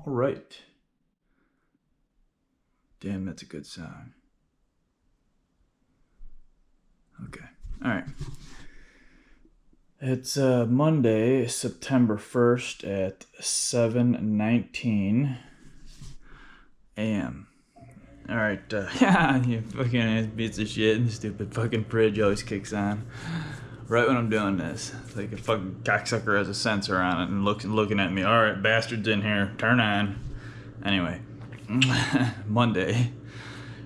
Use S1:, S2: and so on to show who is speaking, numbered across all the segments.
S1: All right. Damn, that's a good sound. Okay. All right. It's Monday, September 1st at 7:19 a.m. All right. Yeah, you fucking piece of shit. Stupid fucking fridge always kicks on right when I'm doing this. It's like a fucking cocksucker has a sensor on it and looking at me. All right, bastards in here. Turn on. Anyway, Monday.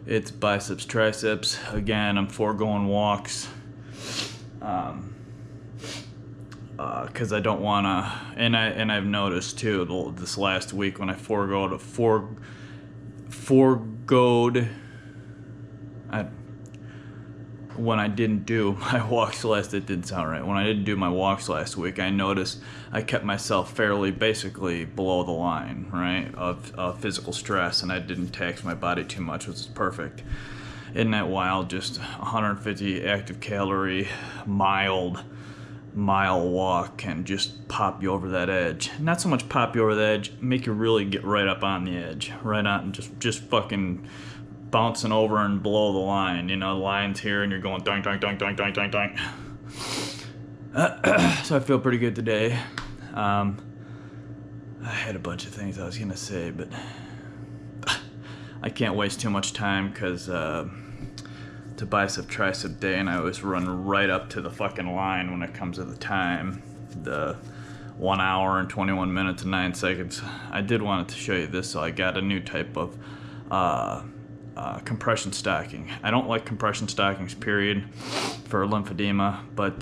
S1: It's biceps, triceps. Again, I'm foregoing walks. Because I don't want to, and I've noticed too this last week when I foregoed, when I didn't do my walks last, it didn't sound right. When I didn't do my walks last week, I noticed I kept myself fairly basically below the line, right, of physical stress, and I didn't tax my body too much, which is perfect. Isn't that wild? Just 150 active calorie, mile walk can just pop you over that edge. Not so much pop you over the edge, make you really get right up on the edge, right on, just fucking bouncing over and below the line. You know, the line's here and you're going doink, doink, doink, doink, doink, doink, doink. So I feel pretty good today. I had a bunch of things I was gonna say, but I can't waste too much time because it's a bicep tricep day and I always run right up to the fucking line when it comes to the time. The 1 hour and 21 minutes and 9 seconds. I did want to show you this, so I got a new type of compression stocking. I don't like compression stockings, period, for lymphedema, but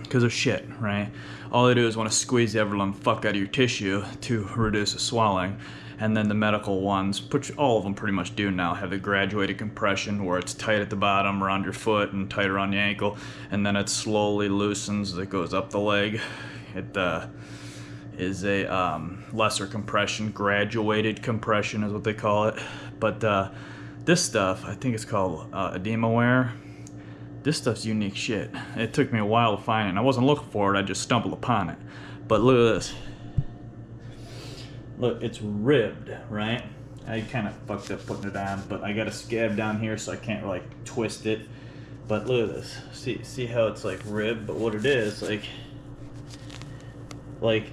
S1: because of shit, right? All they do is want to squeeze the ever-loving fuck out of your tissue to reduce the swelling. And then the medical ones, which all of them pretty much do now, have the graduated compression where it's tight at the bottom around your foot and tight around the ankle, and then it slowly loosens as it goes up the leg. It is a lesser compression, graduated compression is what they call it. But this stuff, I think it's called edema wear. This stuff's unique shit. It took me a while to find it, and I wasn't looking for it, I just stumbled upon it. But look at this. Look, it's ribbed, right? I kind of fucked up putting it on, but I got a scab down here, so I can't like twist it. But look at this. See how it's like ribbed? But what it is, like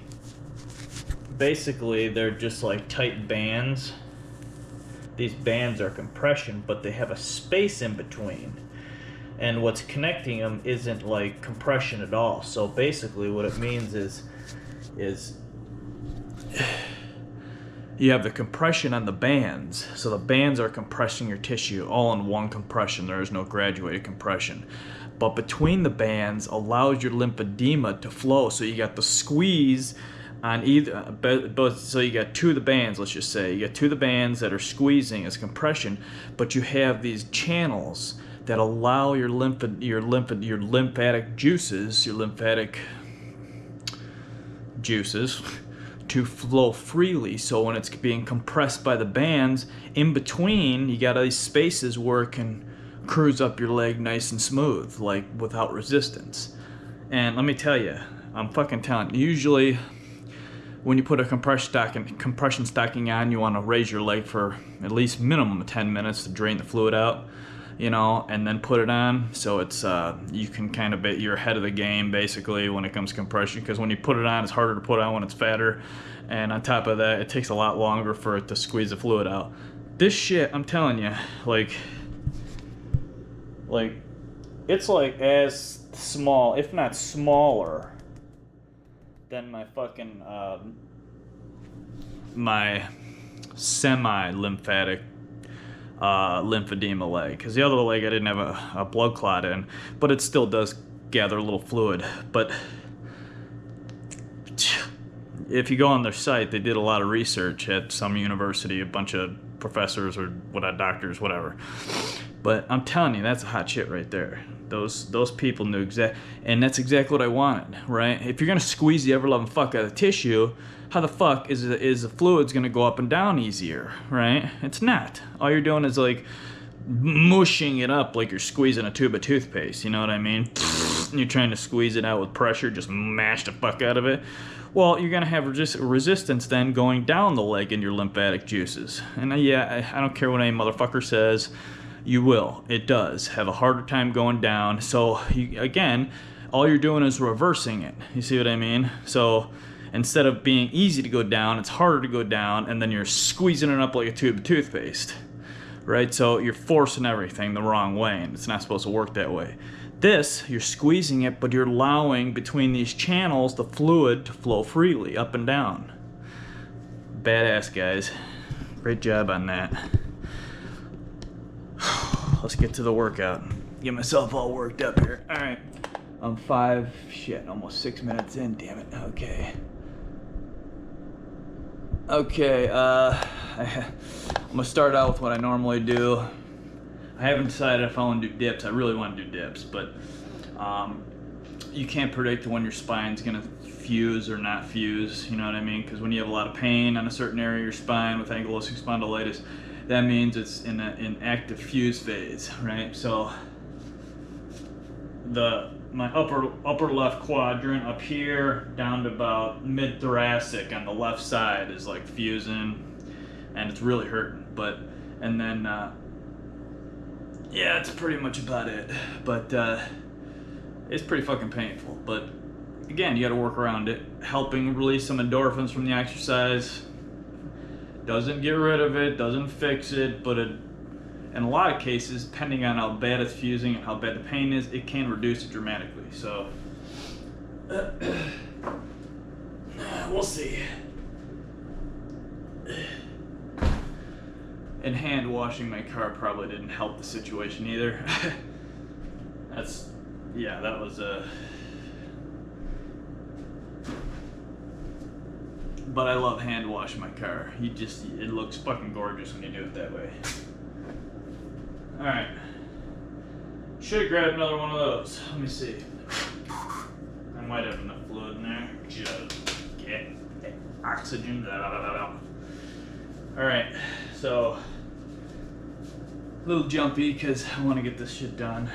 S1: basically they're just like tight bands. These bands are compression, but they have a space in between. And what's connecting them isn't like compression at all. So basically what it means is you have the compression on the bands, so the bands are compressing your tissue all in one compression. There is no graduated compression. But between the bands allows your lymphedema to flow, so you got the squeeze on either, so you got two of the bands, let's just say. You got two of the bands that are squeezing as compression, but you have these channels that allow your lymphatic juices to flow freely. So when it's being compressed by the bands, in between you got these spaces where it can cruise up your leg nice and smooth, like without resistance. And let me tell you, I'm fucking telling you, usually when you put a compression stocking on, you want to raise your leg for at least minimum of 10 minutes to drain the fluid out, you know, and then put it on. So it's you can kind of you're ahead of the game basically when it comes to compression, because when you put it on, it's harder to put on when it's fatter, and on top of that, it takes a lot longer for it to squeeze the fluid out. This shit, I'm telling you, like it's like as small, if not smaller, than my fucking my semi-lymphatic lymphedema leg, because the other leg I didn't have a blood clot in, but it still does gather a little fluid. But if you go on their site, they did a lot of research at some university, a bunch of professors or doctors, whatever. But I'm telling you, that's a hot shit right there. Those people knew and that's exactly what I wanted, right? If you're gonna squeeze the ever-loving fuck out of the tissue, how the fuck is the fluids gonna go up and down easier, right? It's not. All you're doing is like mushing it up like you're squeezing a tube of toothpaste, you know what I mean? and you're trying to squeeze it out with pressure, just mash the fuck out of it, well, you're going to have resistance then going down the leg in your lymphatic juices. And yeah, I don't care what any motherfucker says, you will. It does have a harder time going down. So again, all you're doing is reversing it. You see what I mean? So instead of being easy to go down, it's harder to go down, and then you're squeezing it up like a tube of toothpaste, right? So you're forcing everything the wrong way, and it's not supposed to work that way. This, you're squeezing it, but you're allowing between these channels the fluid to flow freely up and down. Badass, guys. Great job on that. Let's get to the workout. Get myself all worked up here. All right. I'm almost 6 minutes in. Damn it. Okay. I'm gonna start out with what I normally do. I haven't decided if I want to do dips. I really want to do dips, but you can't predict when your spine's gonna fuse or not fuse. You know what I mean? Because when you have a lot of pain on a certain area of your spine with ankylosing spondylitis, that means it's in an active fuse phase, right? So my upper left quadrant up here down to about mid thoracic on the left side is like fusing, and it's really hurting. And then yeah, it's pretty much about it. But it's pretty fucking painful. But again, you got to work around it. Helping release some endorphins from the exercise doesn't get rid of it, doesn't fix it, but in a lot of cases, depending on how bad it's fusing and how bad the pain is, it can reduce it dramatically. So we'll see. And hand washing my car probably didn't help the situation either. That was but I love hand washing my car. It looks fucking gorgeous when you do it that way. Alright. Should have grabbed another one of those. Let me see. I might have enough fluid in there. Just get oxygen. Alright, so a little jumpy because I want to get this shit done.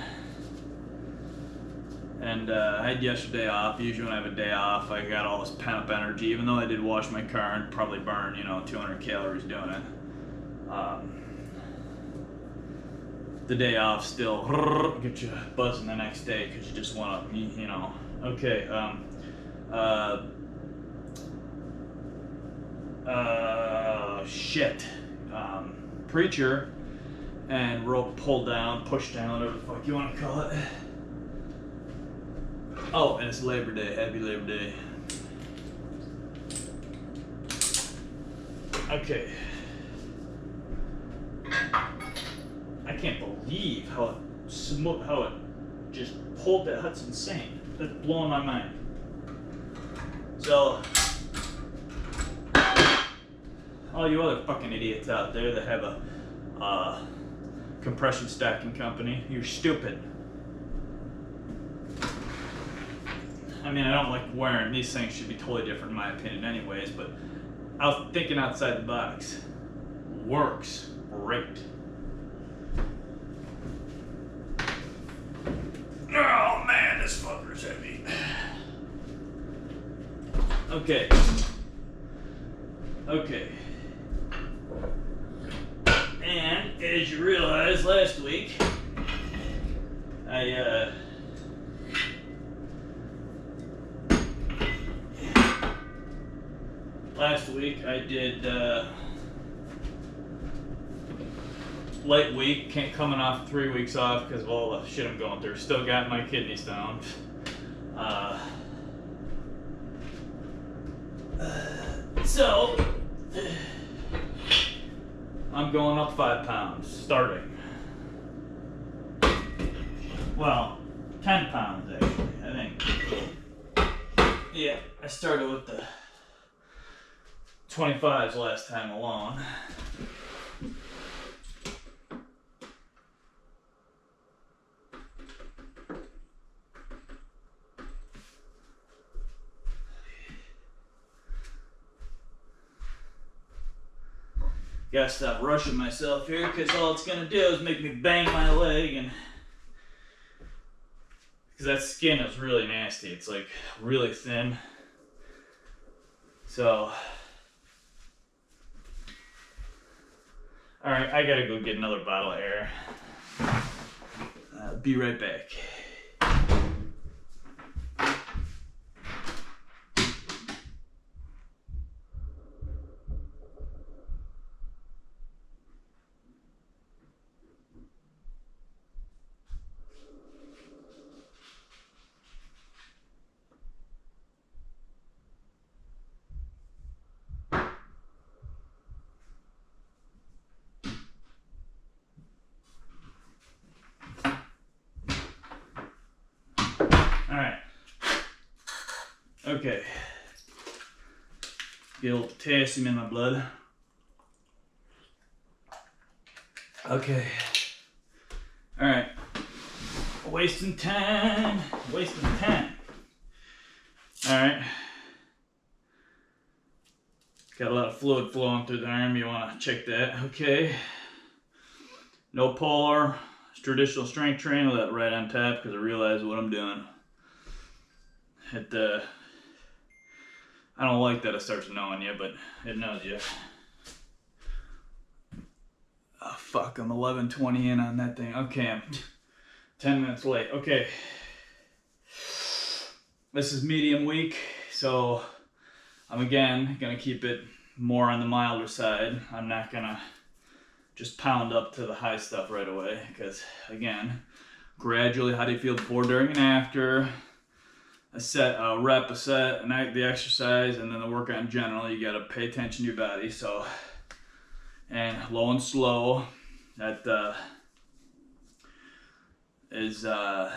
S1: And I had yesterday off. Usually when I have a day off, I got all this pent up energy, even though I did wash my car and probably burn, 200 calories doing it. The day off still get you buzzing the next day because you just want to, Okay. Shit. Preacher and rope pulled down, pushed down, whatever the fuck you want to call it. Oh, and it's Labor Day. Happy Labor Day. Okay. I can't believe how it just pulled that. That's insane. That's blowing my mind. So, all you other fucking idiots out there that have a compression stacking company, you're stupid. I mean, I don't like wearing these things. Should be totally different in my opinion anyways, but I was thinking outside the box. Works great. Oh man, this fucker's heavy. Okay. And as you realize, last week I did light week, coming off 3 weeks off because of all the shit I'm going through. Still got my kidney stones. So I'm going up 5 pounds starting. Well, 10 pounds actually, I think. Yeah, I started with the 25s last time alone. Gotta stop rushing myself here because all it's gonna do is make me bang my leg and because that skin is really nasty. It's like really thin. So, all right, I gotta go get another bottle of air. Be right back. Alright. Okay. Get a little potassium in my blood. Okay. Alright. Wasting time. Wasting time. Alright. Got a lot of fluid flowing through the arm. You want to check that. Okay. No polar. It's traditional strength training with that right on top because I realize what I'm doing. I don't like that it starts knowing you, but it knows you. Oh fuck, I'm 11:20 in on that thing. Okay, I'm 10 minutes late. Okay. This is medium week, so I'm again gonna keep it more on the milder side. I'm not gonna just pound up to the high stuff right away, because again, gradually, how do you feel before, during, and after? A set, a rep, a set, and the exercise, and then the workout in general. You gotta pay attention to your body. So, and low and slow, that is well,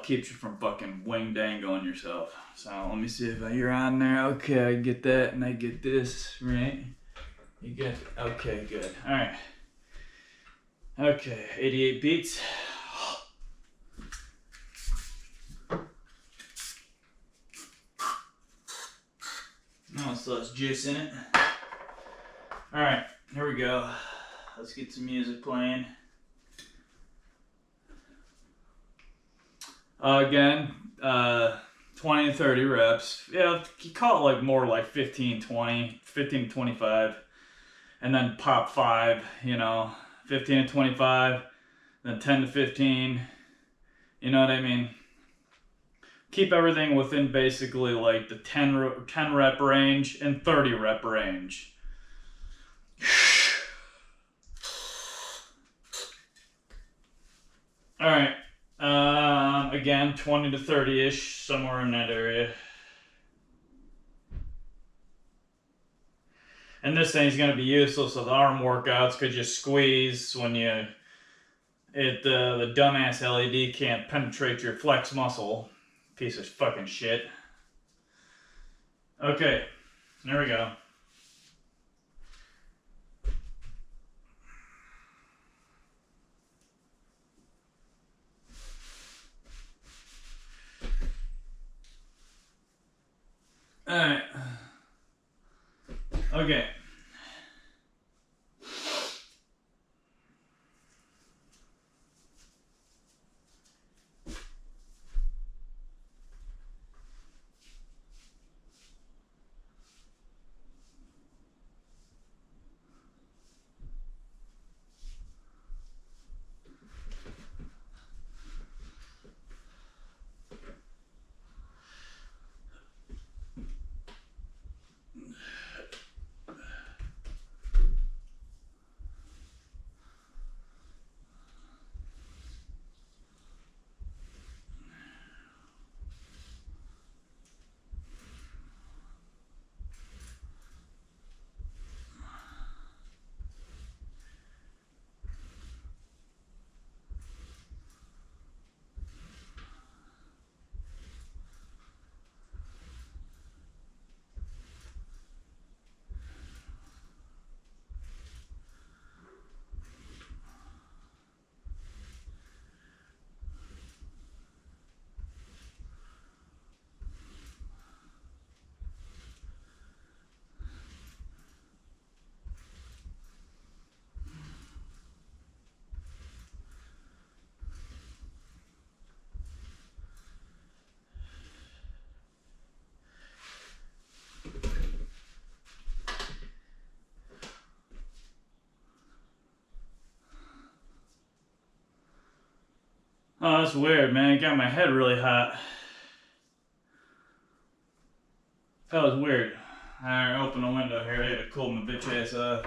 S1: keeps you from fucking wing dangoing yourself. So let me see if you're on there. Okay, I get that, and I get this, right? You get, okay, good. All right. Okay, 88 beats. Oh, so there's juice in it. All right, here we go. Let's get some music playing. Again, 20 to 30 reps. Yeah, you call it like more like 15, 20, 15 to 25. And then pop 5, 15 to 25, then 10 to 15. You know what I mean? Keep everything within basically like the 10 rep range and 30 rep range. All right. Again, 20 to 30-ish, somewhere in that area. And this thing's going to be useless with arm workouts because you squeeze when the dumbass LED can't penetrate your flex muscle. Piece of fucking shit. Okay, there we go. Alright. Okay. Oh, that's weird, man. It got my head really hot. That was weird. Alright, open the window here. I gotta cool my bitch ass off.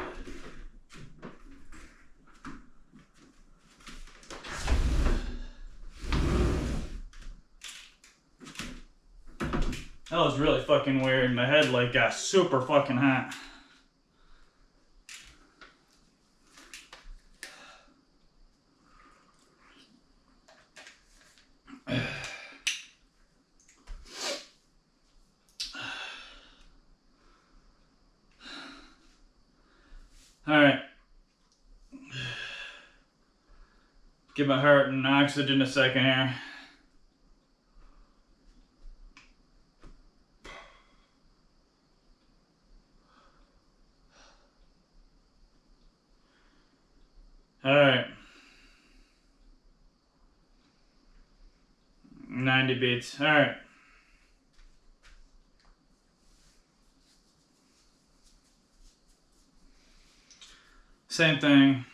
S1: That was really fucking weird. My head like got super fucking hot. Alright. Give my heart an oxygen a second here. Alright. 90 beats. Alright. Same thing.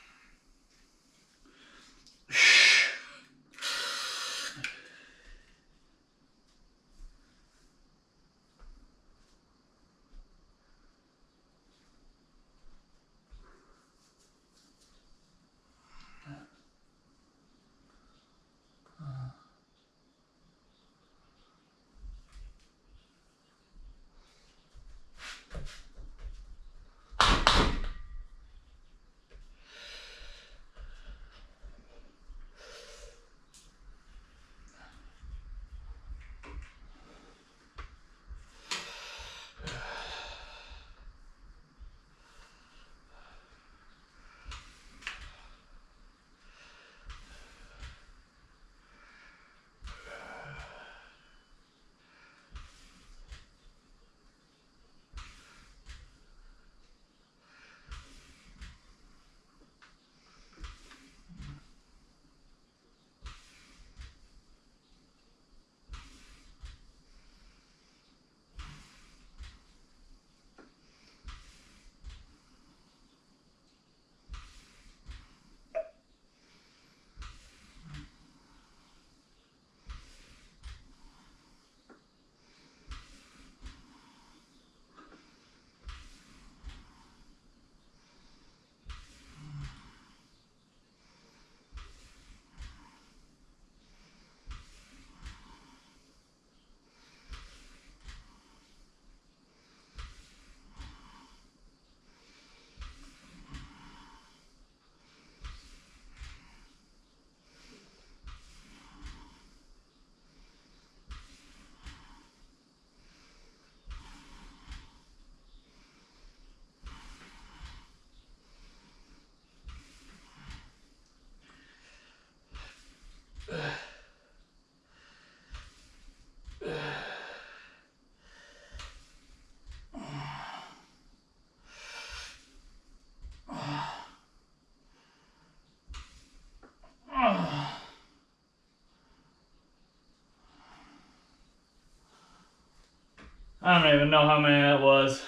S1: I don't even know how many that was.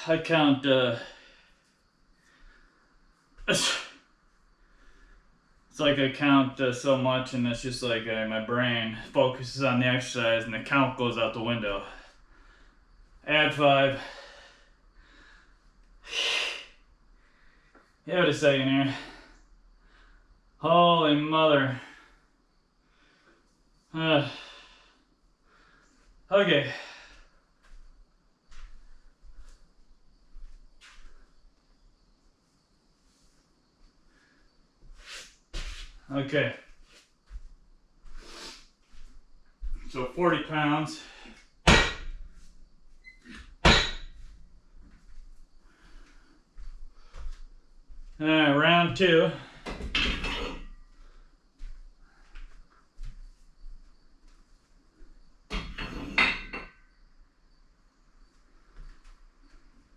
S1: I count, it's like I count so much, and it's just like my brain focuses on the exercise and the count goes out the window. Add 5. Give it a second here. Holy mother. Okay. Okay. So 40 pounds. Alright, round 2.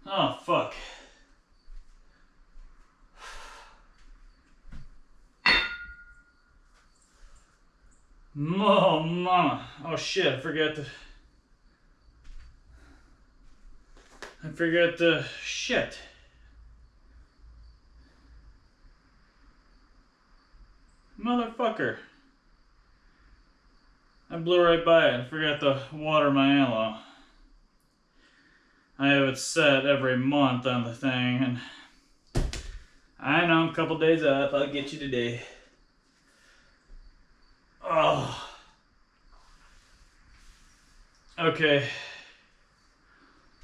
S1: Oh, fuck. Oh, mama. Oh, shit, I forgot the shit. Motherfucker. I blew right by it. I forgot to water my aloe. I have it set every month on the thing, and I know I'm a couple days up. I'll get you today. Oh. Okay.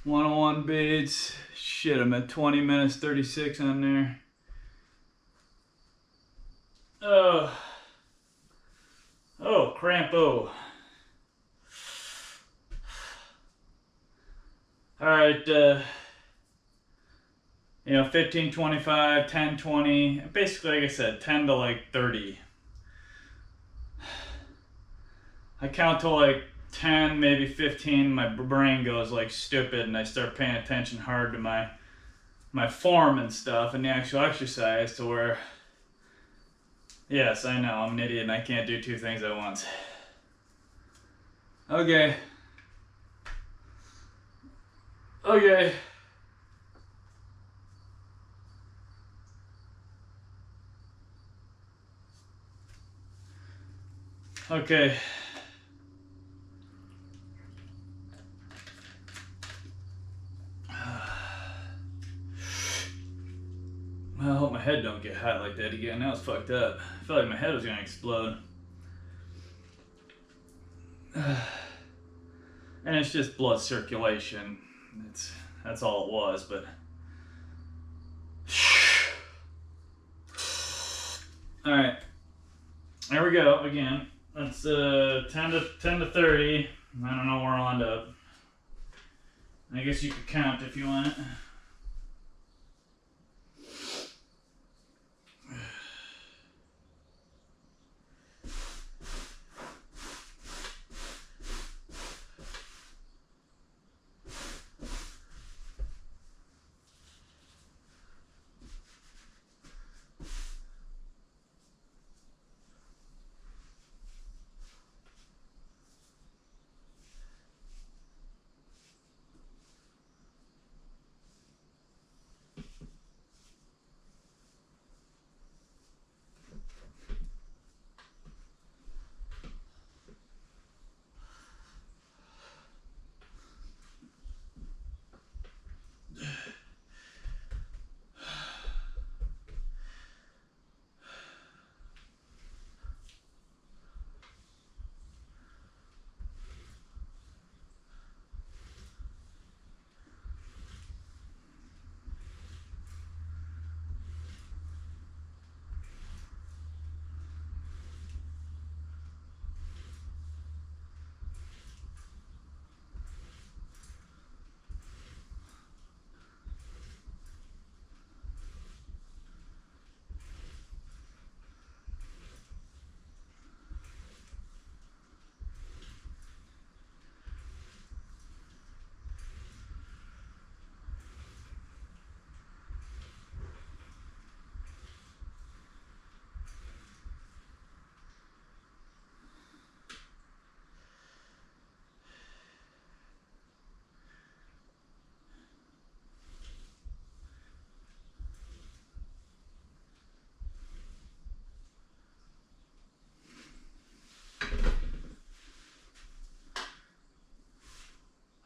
S1: 101 beads. Shit, I'm at 20 minutes 36 on there. Oh. Oh, crampo. Alright, 15, 25, 10, 20. Basically, like I said, 10 to like 30. I count to like 10, maybe 15. My brain goes like stupid and I start paying attention hard to my form and stuff and the actual exercise to where, yes, I know, I'm an idiot and I can't do two things at once. Okay. Okay. Okay. Well, I hope my head don't get hot like that again. That was fucked up. I felt like my head was gonna explode. And it's just blood circulation. That's all it was, but alright. There we go again. That's 10 to 30. I don't know where I'll end up. I guess you could count if you want.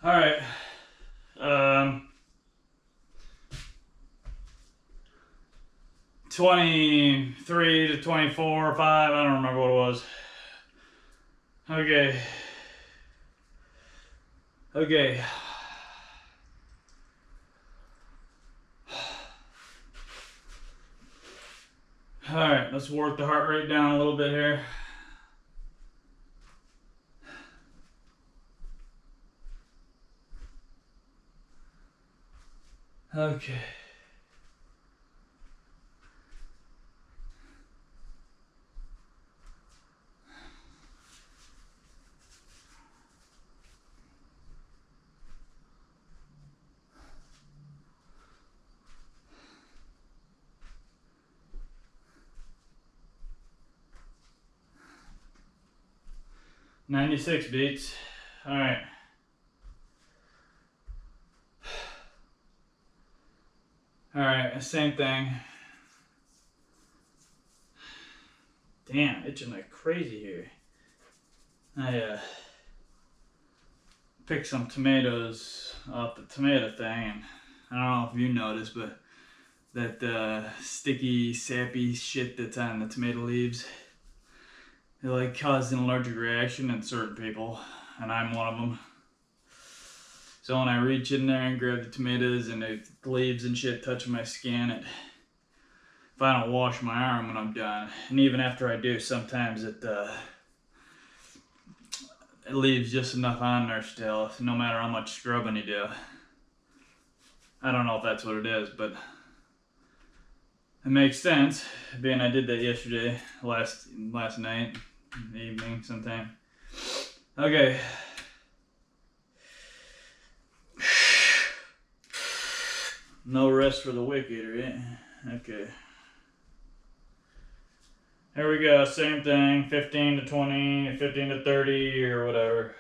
S1: Alright. 23 to 24 or 5, I don't remember what it was. Okay. Okay. Alright, let's work the heart rate down a little bit here. Okay. $96 beats. Alright. Alright, same thing. Damn, itching like crazy here. I picked some tomatoes off the tomato thing, and I don't know if you noticed, but that sticky, sappy shit that's on the tomato leaves, it like caused an allergic reaction in certain people, and I'm one of them. So when I reach in there and grab the tomatoes and the leaves and shit touching my skin, if I don't wash my arm when I'm done, and even after I do, sometimes it leaves just enough on there still, no matter how much scrubbing you do. I don't know if that's what it is, but it makes sense, being I did that yesterday, last night, in the evening sometime. Okay. No rest for the wicked, right? Okay. Here we go, same thing, 15 to 20, 15 to 30, or whatever.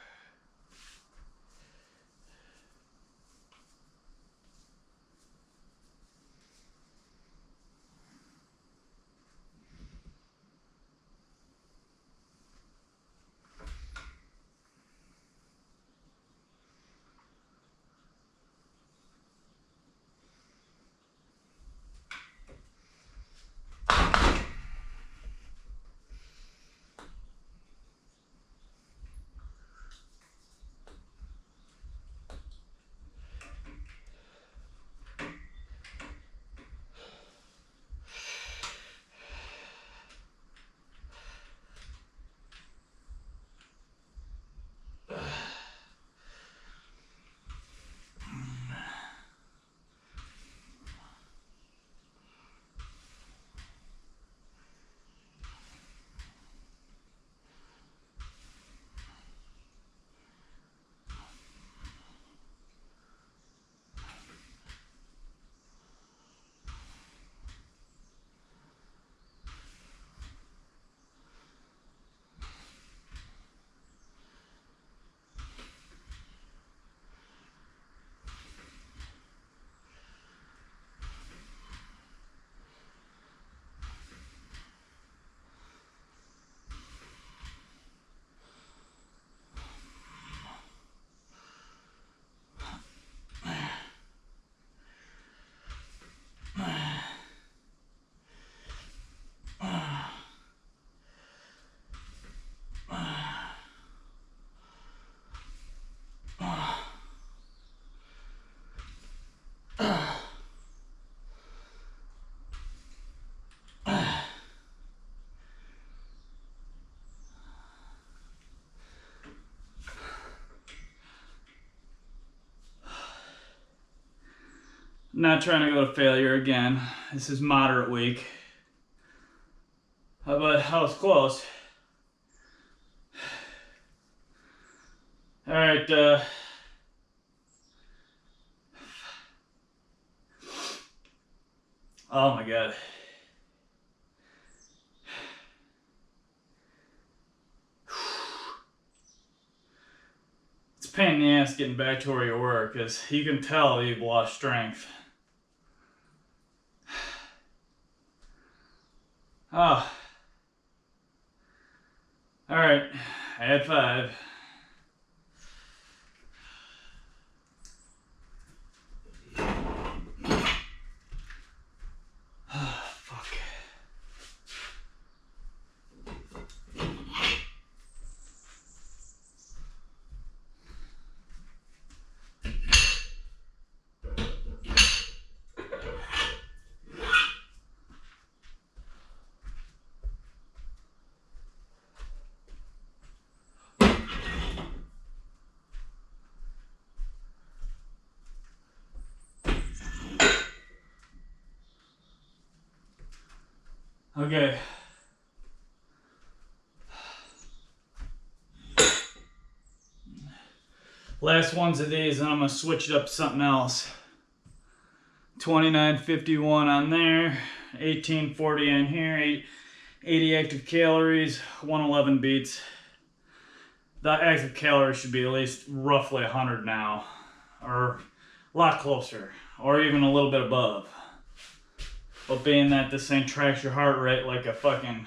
S1: Not trying to go to failure again. This is moderate week. But I was close. Alright, oh my god. It's a pain in the ass getting back to where you were, because you can tell you've lost strength. Oh. Alright, I had 5. Fuck. Okay. Last ones of these, and I'm gonna switch it up to something else. 2951 on there, 1840 on here, 80 active calories, 111 beats. The active calories should be at least roughly 100 now, or a lot closer, or even a little bit above. But being that this thing tracks your heart rate like a fucking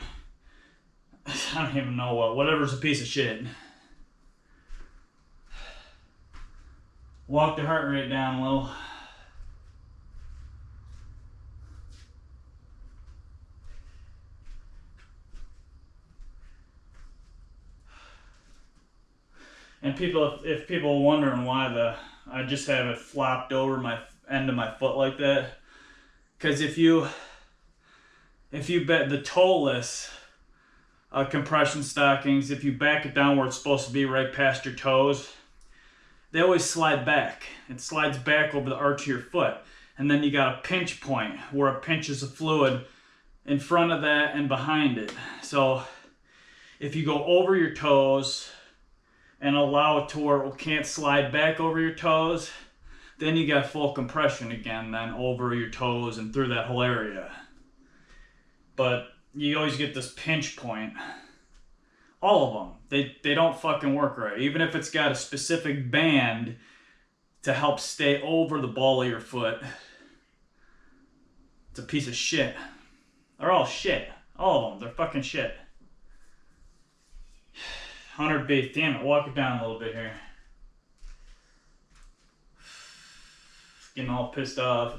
S1: I don't even know what. Whatever's a piece of shit. Walk the heart rate down a little. And people, if people are wondering why I just have it flopped over my end of my foot like that, because if you bet the toeless compression stockings, if you back it down where it's supposed to be right past your toes, they always slide back. It slides back over the arch of your foot, and then you got a pinch point where it pinches the fluid in front of that and behind it. So if you go over your toes and allow it to where it can't slide back over your toes, then you got full compression again, then over your toes and through that whole area. But you always get this pinch point. All of them, they don't fucking work right. Even if it's got a specific band to help stay over the ball of your foot, it's a piece of shit. They're all shit. All of them, they're fucking shit. 100 beats, damn it, walk it down a little bit here. Getting all pissed off.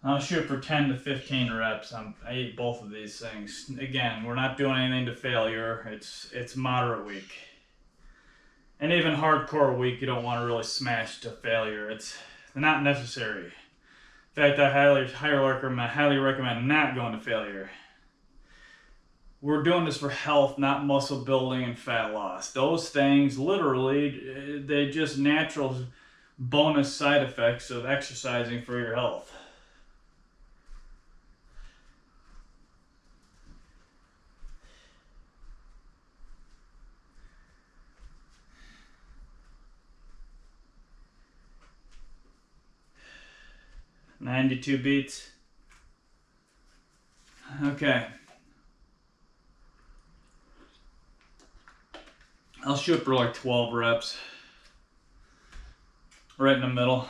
S1: I'll shoot for 10 to 15 reps. I eat both of these things. Again, we're not doing anything to failure. It's moderate week. And even hardcore week, you don't want to really smash to failure. It's not necessary. In fact, I highly recommend not going to failure. We're doing this for health, not muscle building and fat loss. Those things, literally, they're just natural bonus side effects of exercising for your health. $92 beats. Okay. I'll shoot for like 12 reps. Right in the middle.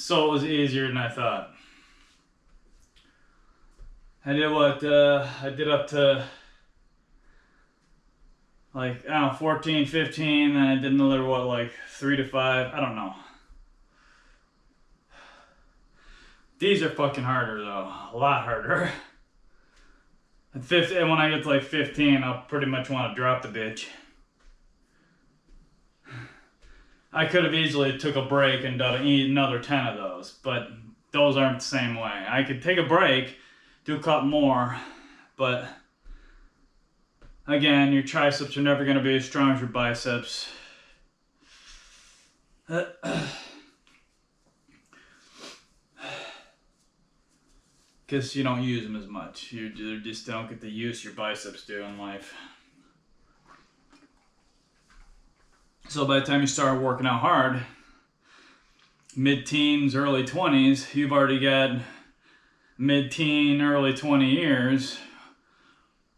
S1: So it was easier than I thought. I did what, I did up to like, I don't know, 14, 15, then I did another, what, like 3 to 5, I don't know. These are fucking harder though, a lot harder. And when I get to like 15, I'll pretty much want to drop the bitch. I could have easily took a break and done another 10 of those, but those aren't the same way. I could take a break, do a couple more, but again, your triceps are never going to be as strong as your biceps. Because you don't use them as much. You just don't get the use your biceps do in life. So by the time you start working out hard, mid-teens, early 20s, you've already got mid-teen, early 20 years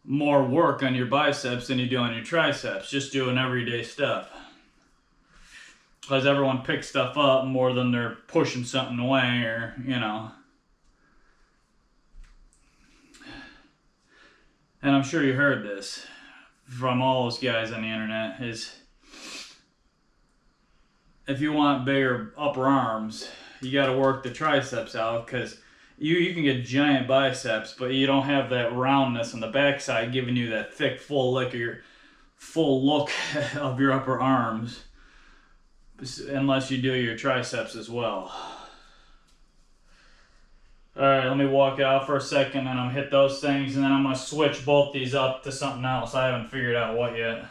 S1: more work on your biceps than you do on your triceps, just doing everyday stuff. Because everyone picks stuff up more than they're pushing something away, or, you know. And I'm sure you heard this from all those guys on the internet, is if you want bigger upper arms, you got to work the triceps out, because you can get giant biceps, but you don't have that roundness on the backside giving you that thick, full look of your upper arms, unless you do your triceps as well. Alright, let me walk out for a second and I'm gonna hit those things, and then I'm gonna switch both these up to something else. I haven't figured out what yet.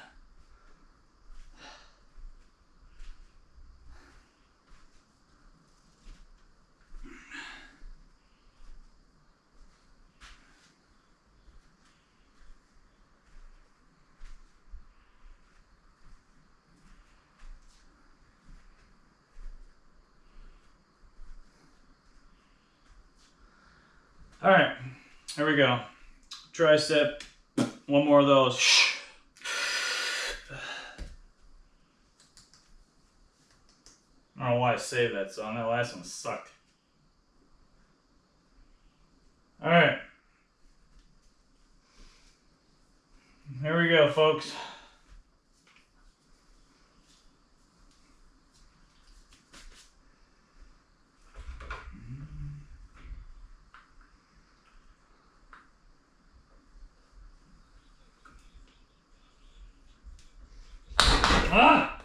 S1: Alright, here we go. Tricep, one more of those. I don't know why I saved that song. That last one sucked. Alright. Here we go, folks. Ah!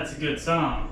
S1: That's a good song.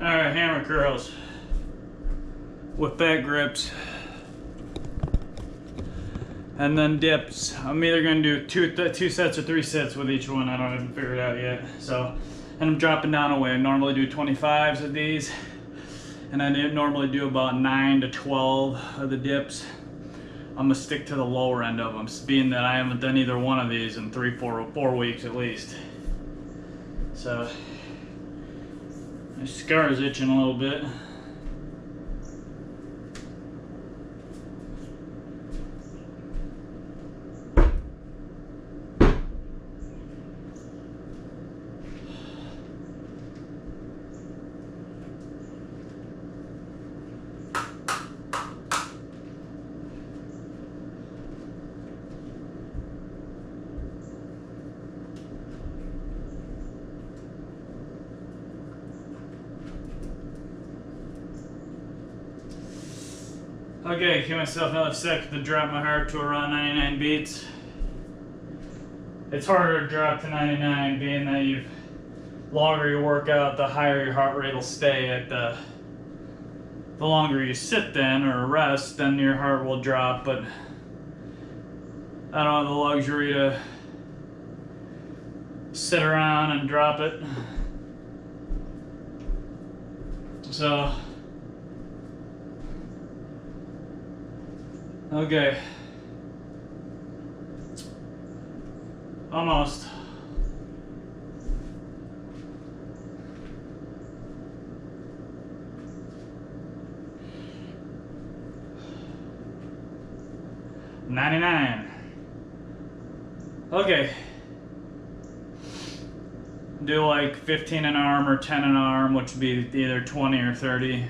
S1: Alright, hammer curls with back grips. And then dips. I'm either going to do two sets or 3 sets with each one. I don't even figure it out yet. So, and I'm dropping down a weight. I normally do 25s of these. And I normally do about 9 to 12 of the dips. I'm going to stick to the lower end of them, being that I haven't done either one of these in 4 weeks at least. So, my scar is itching a little bit. Okay, give myself another second to drop my heart to around 99 beats. It's harder to drop to 99, being that the longer you work out, the higher your heart rate will stay. At the longer you sit then or rest, then your heart will drop. But I don't have the luxury to sit around and drop it. So. Okay. Almost. $99. Okay. Do like 15 an arm or 10 an arm, which would be either 20 or 30.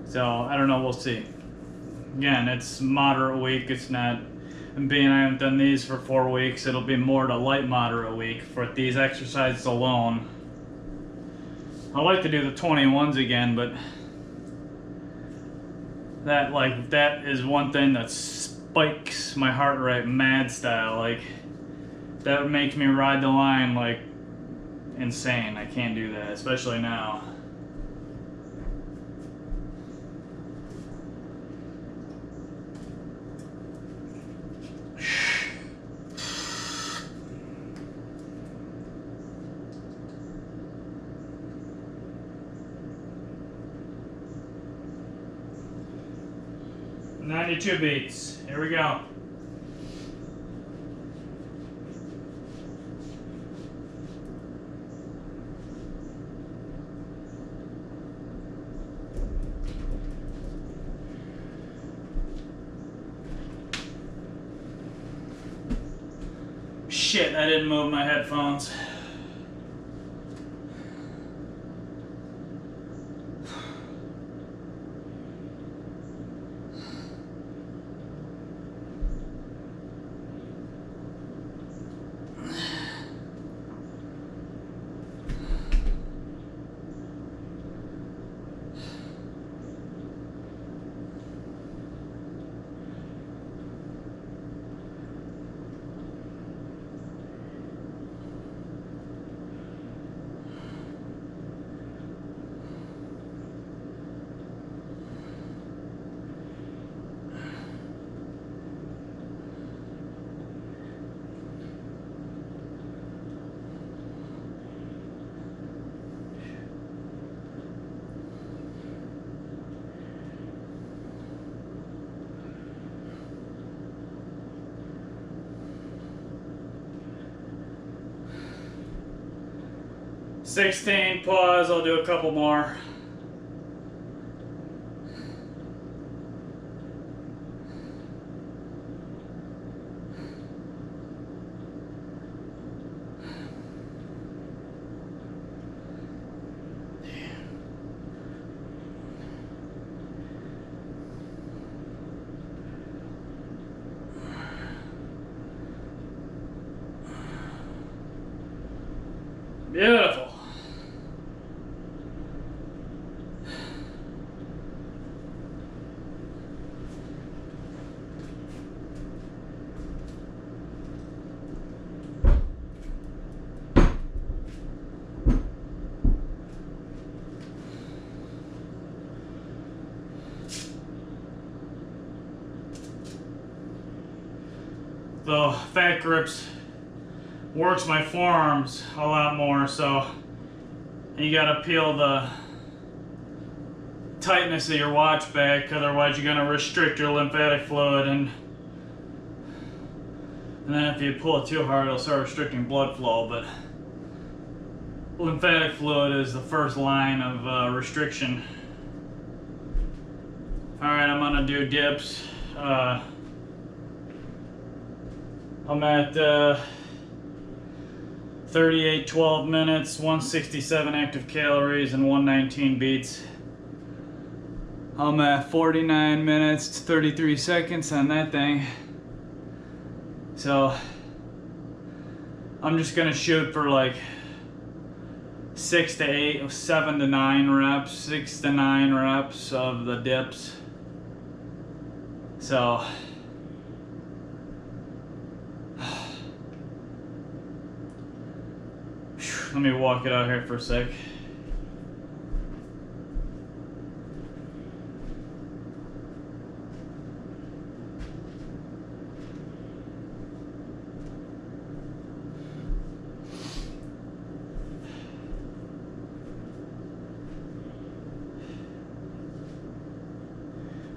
S1: So I don't know, we'll see. Again, it's moderate week. It's not, and being I haven't done these for 4 weeks, it'll be more to light moderate week for these exercises alone. I like to do the 21s again, but That is one thing that spikes my heart rate mad style. Like, that makes me ride the line like insane. I can't do that, especially now. "92 beats. Here we go. Shit, I didn't move my headphones. "16, pause, I'll do a couple more. Beautiful. The fat grips works my forearms a lot more, so you gotta peel the tightness of your watch back, otherwise you're gonna restrict your lymphatic fluid, and then if you pull it too hard it'll start restricting blood flow. But lymphatic fluid is the first line of restriction. Alright, I'm gonna do dips. I'm at 38, 12 minutes, 167 active calories, and 119 beats. I'm at 49 minutes, 33 seconds on that thing. So I'm just gonna shoot for like 6 to 8, 7 to 9 reps, 6 to 9 reps of the dips. So let me walk it out here for a sec.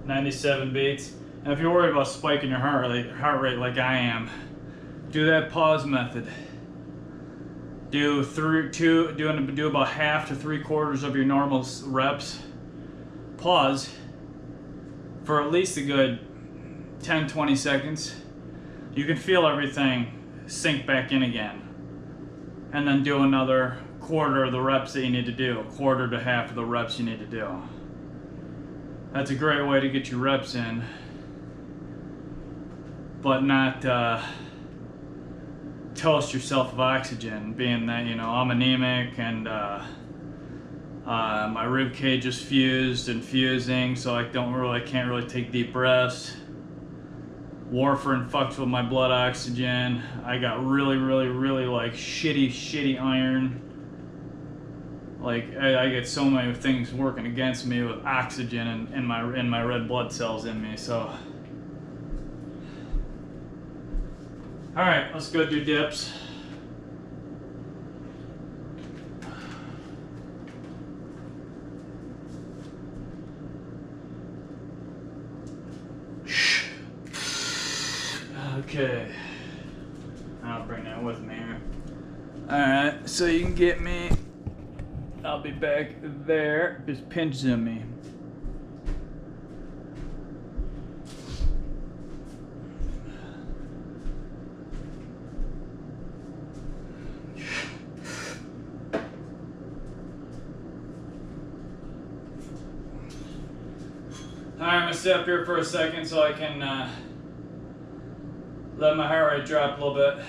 S1: "97 beats. And if you're worried about spiking your heart rate like I am, do that pause method. Do about half to 3/4 of your normal reps. Pause for at least a good 10-20 seconds. You can feel everything sink back in again. And then do another quarter of the reps that you need to do, quarter to half of the reps you need to do. That's a great way to get your reps in, but not toast yourself of oxygen, being that, you know, I'm anemic and My rib cage is fused and fusing, so I can't really take deep breaths. Warfarin fucks with my blood oxygen. I got really like shitty iron. Like I get so many things working against me with oxygen and my red blood cells in me. So, all right, let's go do dips. Okay, I'll bring that with me here. Alright, so you can get me. I'll be back there. Just pinch zoom me. Alright, I'm gonna sit up here for a second so I can let my heart rate drop a little bit.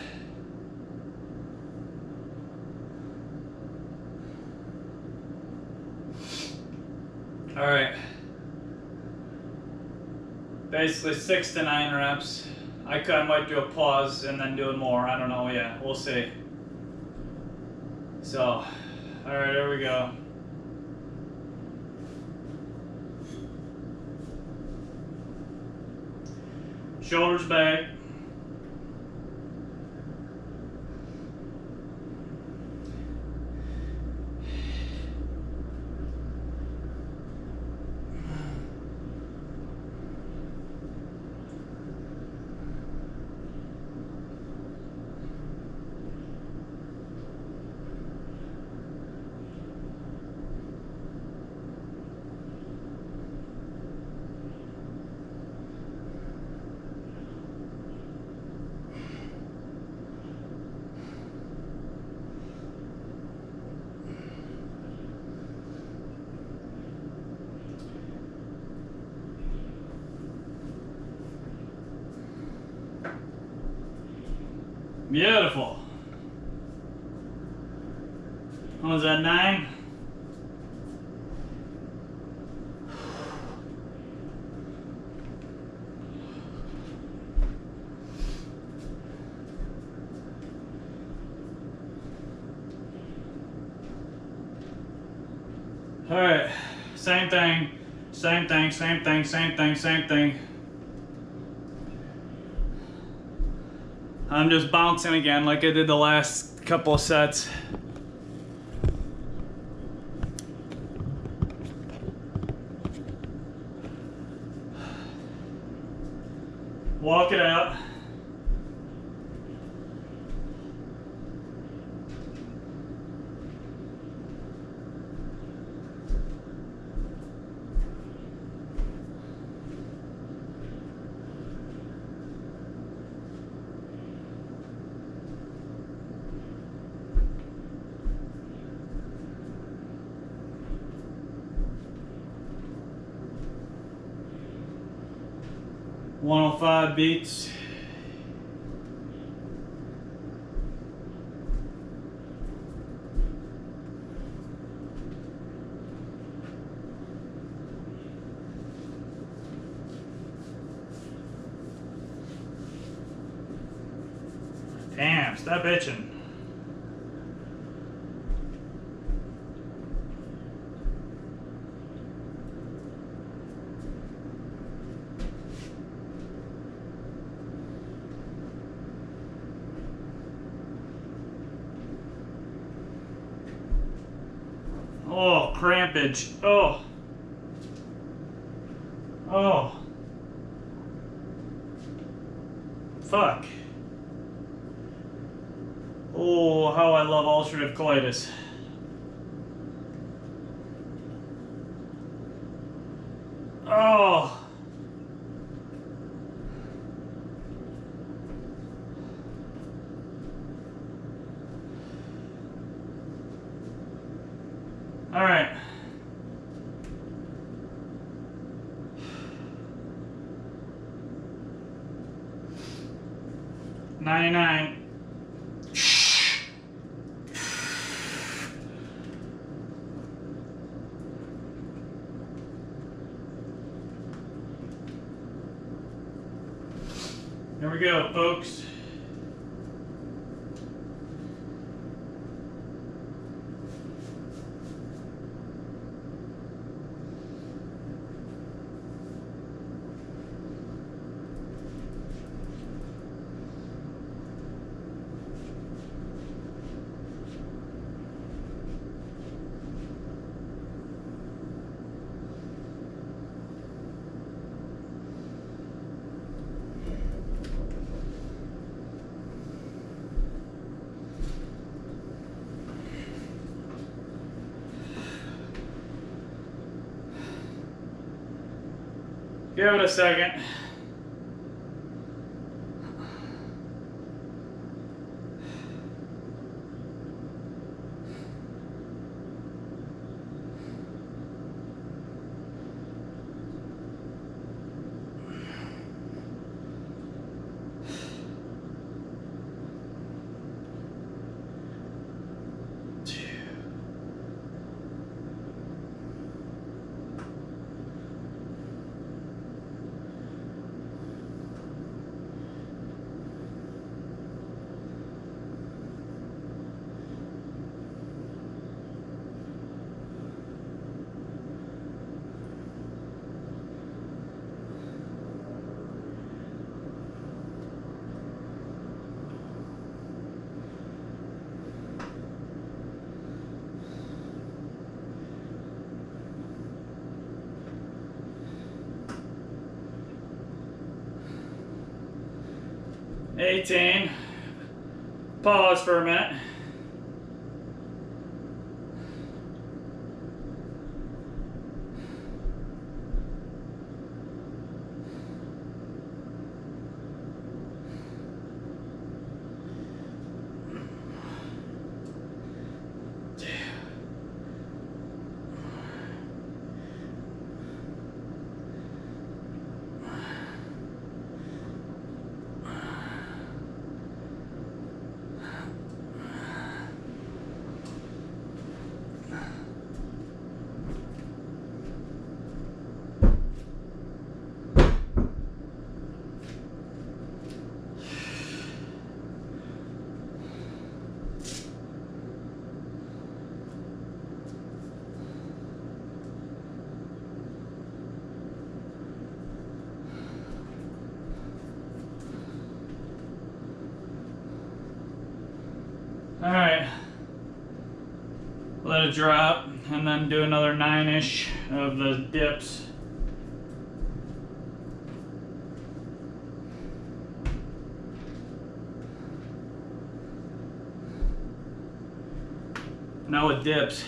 S1: All right. Basically 6 to 9 reps. I might do a pause and then do more. I don't know yet. We'll see. So, all right, here we go. Shoulders back. Beautiful. What was that, 9? All right, same thing. I'm just bouncing again like I did the last couple of sets. Walk it out. $105 beats. Damn, stop itching. Oh, crampage. Oh. Oh. Fuck. Oh, how I love ulcerative colitis. Oh. All right. $99. Here we go, folks. Give it a second. $18. Pause for a minute. All right, let it drop, and then do another 9-ish of the dips. Now with dips,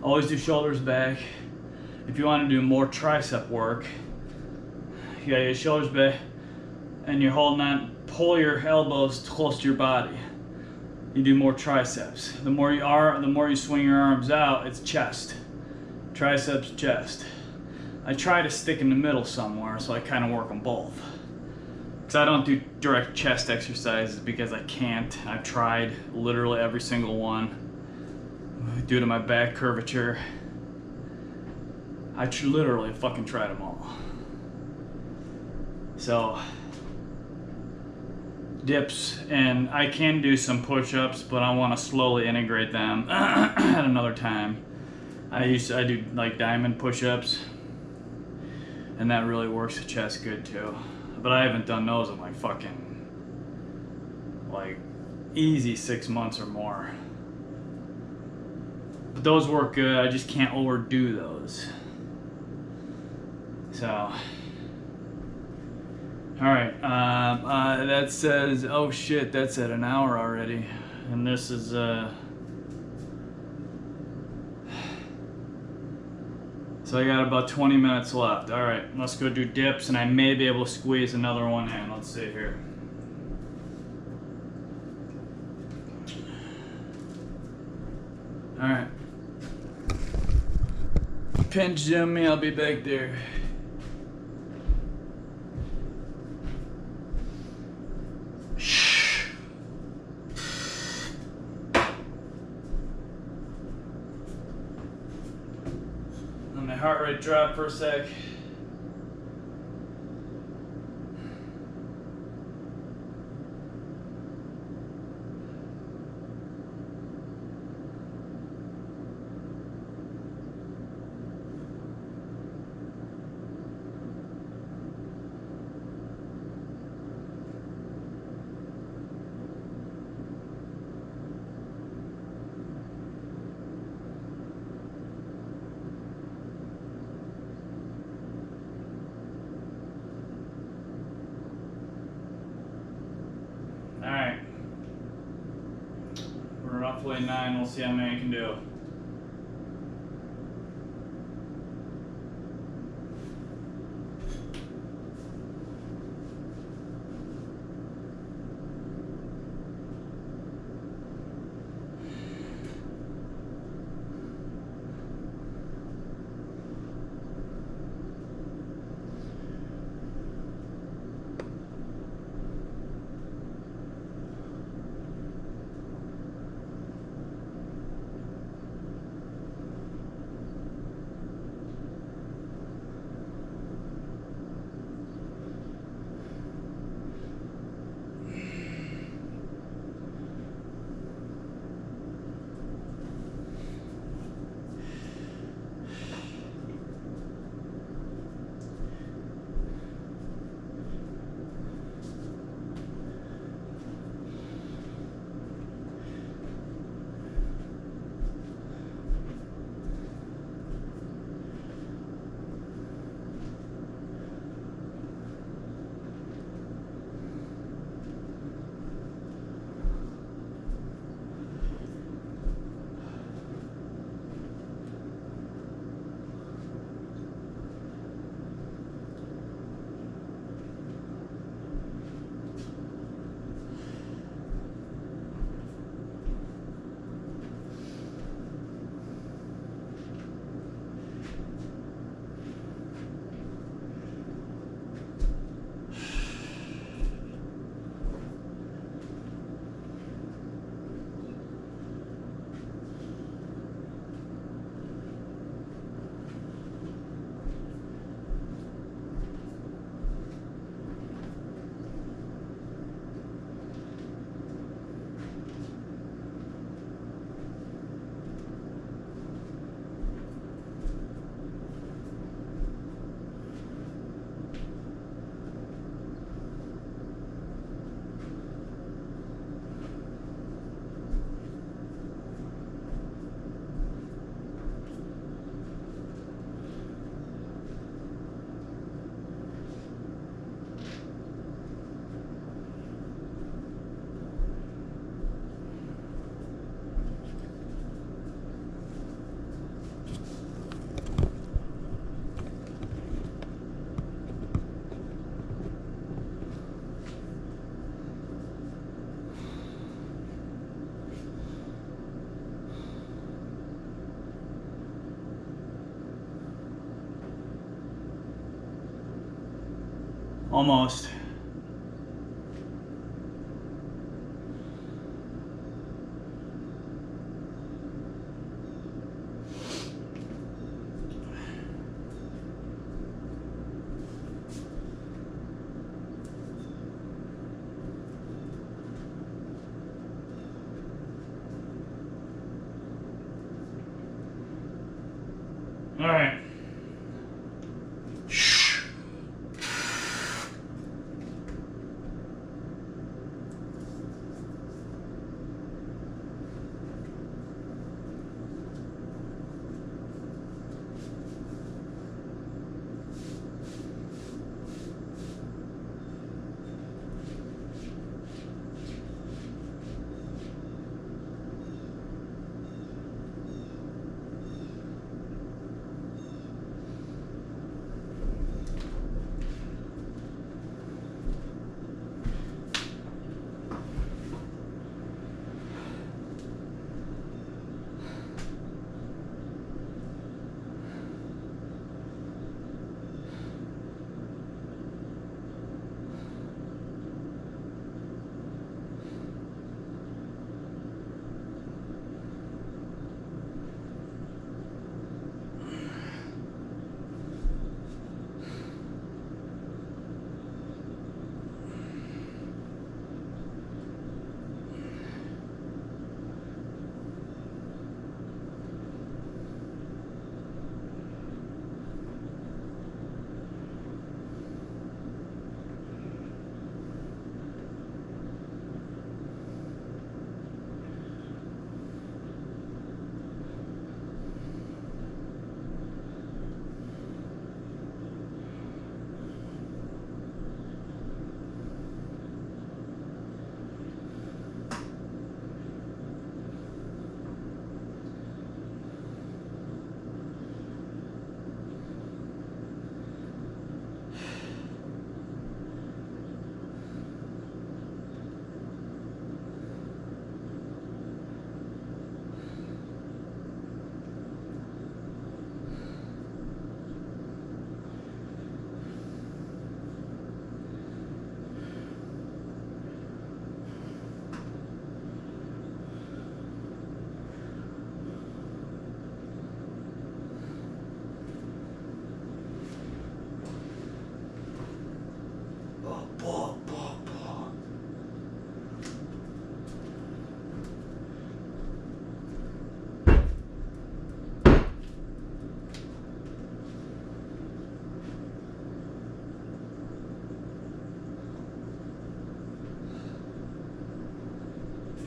S1: always do shoulders back. If you want to do more tricep work, you got your shoulders back, and you're holding on, pull your elbows close to your body. You do more triceps. The more you swing your arms out, it's chest. Triceps, chest. I try to stick in the middle somewhere, so I kind of work them both. Because I don't do direct chest exercises because I can't. I've tried literally every single one due to my back curvature. I literally fucking tried them all. So dips, and I can do some push-ups, but I want to slowly integrate them at another time. I do like diamond push-ups, and that really works the chest good too. But I haven't done those in like fucking easy 6 months or more. But those work good. I just can't overdo those. So. Alright, that says, oh shit, that's at an hour already. And this is, so I got about 20 minutes left. Alright, let's go do dips, and I may be able to squeeze another one in. Let's see here. Alright. Pinch zoom me, I'll be back there. Heart rate drop for a sec. hopefully 9. We'll see how many I can do. Almost. All right.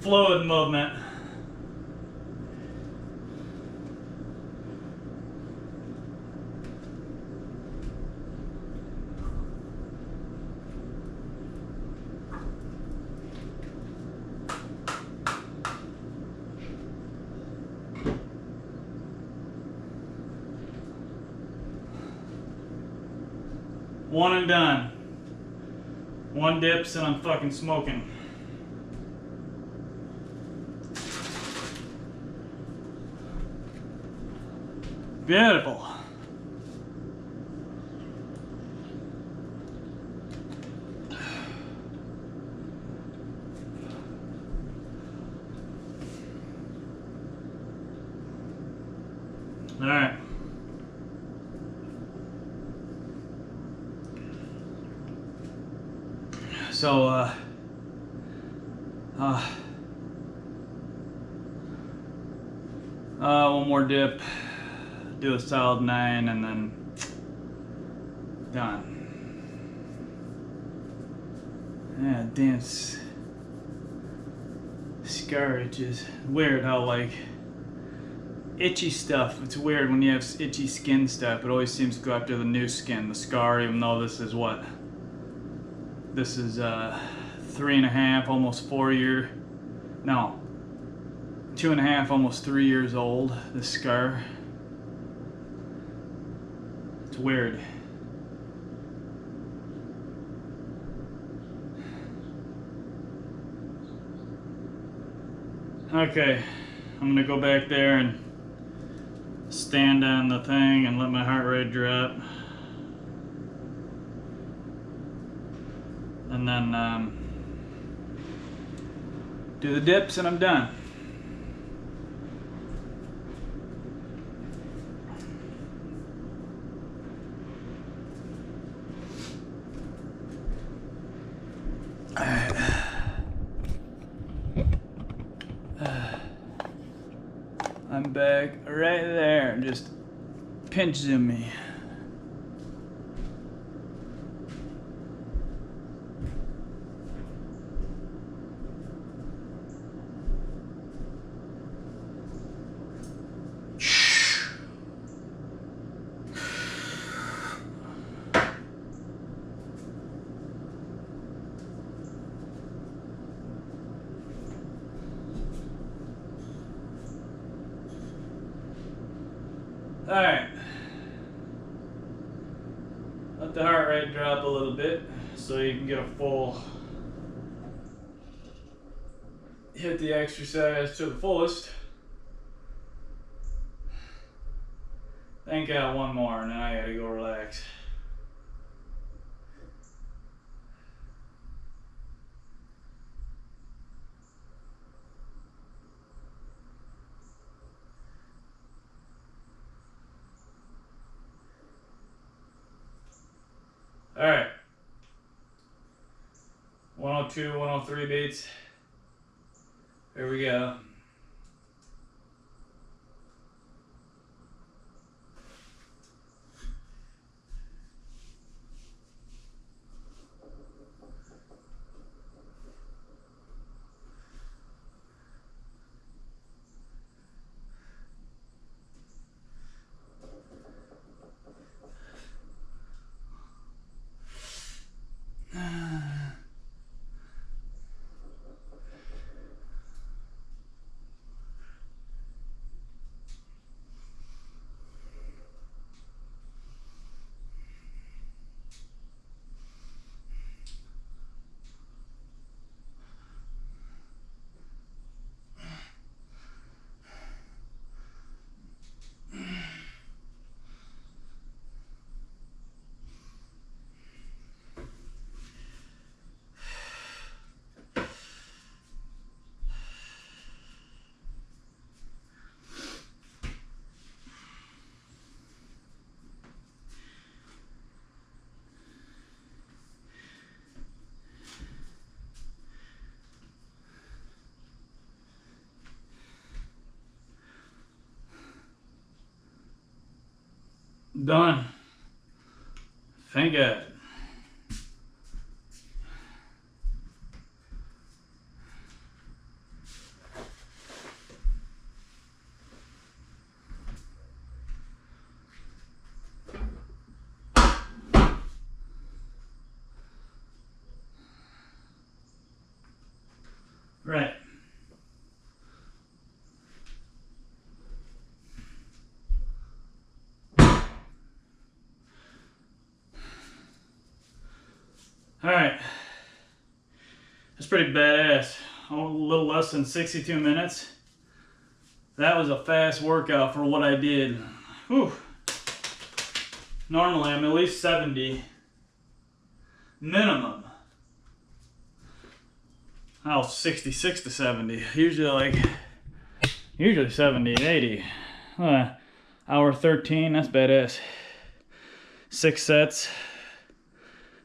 S1: fluid movement. One and done. One dips and I'm fucking smoking. Beautiful. All right. So, one more dip, do a solid 9, and then done. Yeah, damn, scar itches. Weird how, like, itchy stuff, it's weird when you have itchy skin stuff, it always seems to go after the new skin, the scar, even though this is what? This is 3.5, almost 4 year, no, 2.5, almost 3 years old, this scar. It's weird. Okay, I'm gonna go back there and stand on the thing and let my heart rate drop. And then do the dips and I'm done. I'm back right there, just pinch zoom me. Alright, let the heart rate drop a little bit so you can get a full, hit the exercise to the fullest. Thank God, one more and then I gotta go relax. All right, 102, 103 beats. Here we go. Done. Thank God. All right. That's pretty badass. A little less than 62 minutes. That was a fast workout for what I did. Whew. Normally I'm at least 70. Minimum. I was 66 to 70. Usually 70 and 80. Hour 13, that's badass. 6 sets.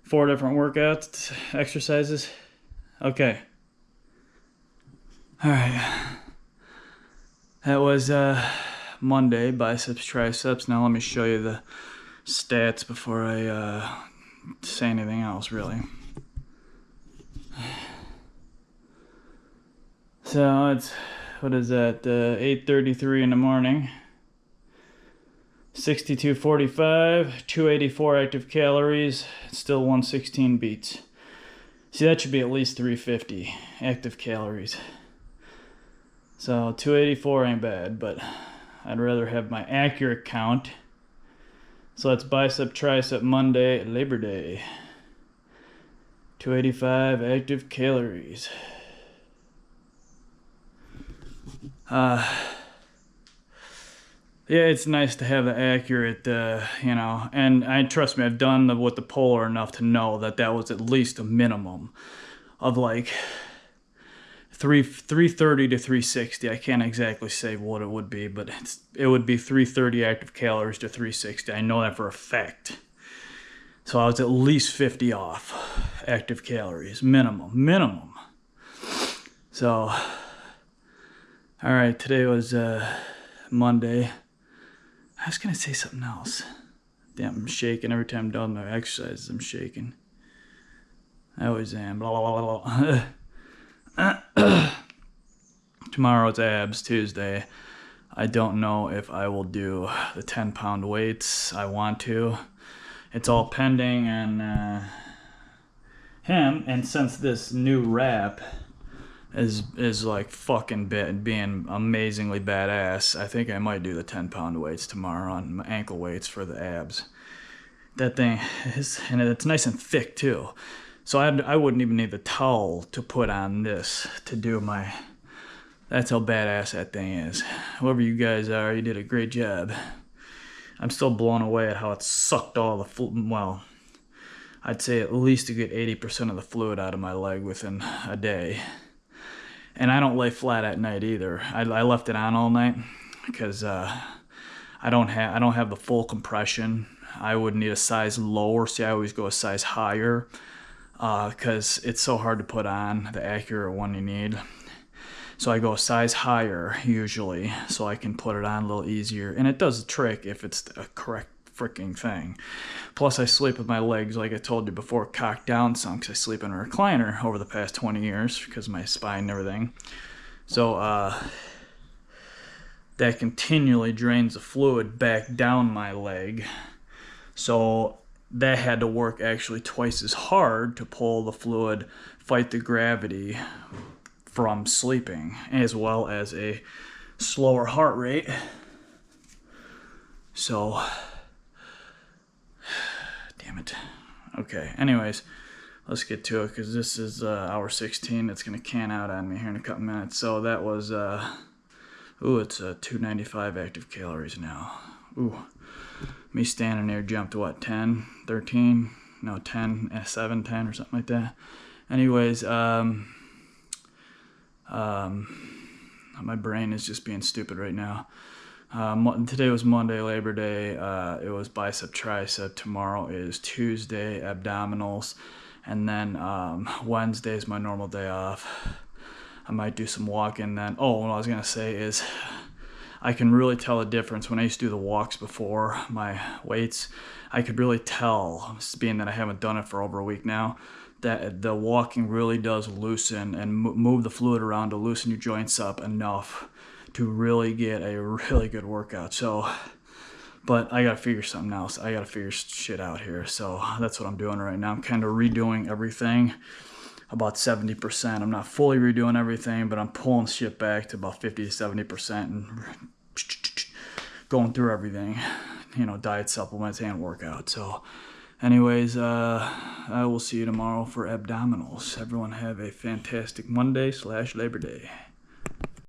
S1: 4 different workouts, exercises. Okay. Alright. That was Monday, biceps, triceps. Now let me show you the stats before I say anything else, really. So it's, what is that, 8:33 in the morning. 62:45, 284 active calories, still 116 beats. See, that should be at least 350 active calories. So 284 ain't bad, but I'd rather have my accurate count. So that's bicep, tricep, Monday, Labor Day. 285 active calories. Yeah, it's nice to have the accurate, and trust me, I've done with the polar enough to know that was at least a minimum of like 330 to 360. I can't exactly say what it would be, but it would be 330 active calories to 360. I know that for a fact. So I was at least 50 off active calories, minimum. So, all right, today was Monday. I was going to say something else. Damn, I'm shaking. Every time I'm done my exercises, I'm shaking. I always am. Blah, blah, blah, blah. Tomorrow it's abs, Tuesday. I don't know if I will do the 10-pound weights. I want to. It's all pending on him. And since this new rap is like fucking being amazingly badass, I think I might do the 10-pound weights tomorrow on my ankle weights for the abs. That thing is, and it's nice and thick too. So I wouldn't even need the towel to put on this to do my, that's how badass that thing is. Whoever you guys are, you did a great job. I'm still blown away at how it sucked all the well, I'd say at least a good 80% of the fluid out of my leg within a day. And I don't lay flat at night either. I left it on all night because I don't have the full compression. I would need a size lower. See, I always go a size higher because it's so hard to put on the accurate one you need. So I go a size higher usually so I can put it on a little easier. And it does the trick if it's a correct freaking thing. Plus I sleep with my legs, like I told you before, cocked down some because I sleep in a recliner over the past 20 years because of my spine and everything. So that continually drains the fluid back down my leg. So that had to work actually twice as hard to pull the fluid, fight the gravity from sleeping, as well as a slower heart rate. So, damn it. Okay, anyways, let's get to it because this is hour 16. It's going to can out on me here in a couple minutes. So that was, it's 295 active calories now. Ooh, me standing there jumped what, 10, 13? No, 10, 7, 10 or something like that. Anyways, my brain is just being stupid right now. Today was Monday, Labor Day. It was bicep, tricep. Tomorrow is Tuesday, abdominals. And then Wednesday is my normal day off. I might do some walking then. Oh, what I was going to say is I can really tell the difference. When I used to do the walks before my weights, I could really tell, being that I haven't done it for over a week now, that the walking really does loosen and move the fluid around to loosen your joints up enough to really get a really good workout. So, but I gotta figure something else. I gotta figure shit out here. So that's what I'm doing right now. I'm kind of redoing everything about 70%. I'm not fully redoing everything, but I'm pulling shit back to about 50 to 70% and going through everything, diet, supplements, and workout. So Anyways, I will see you tomorrow for abdominals. Everyone have a fantastic Monday / Labor Day.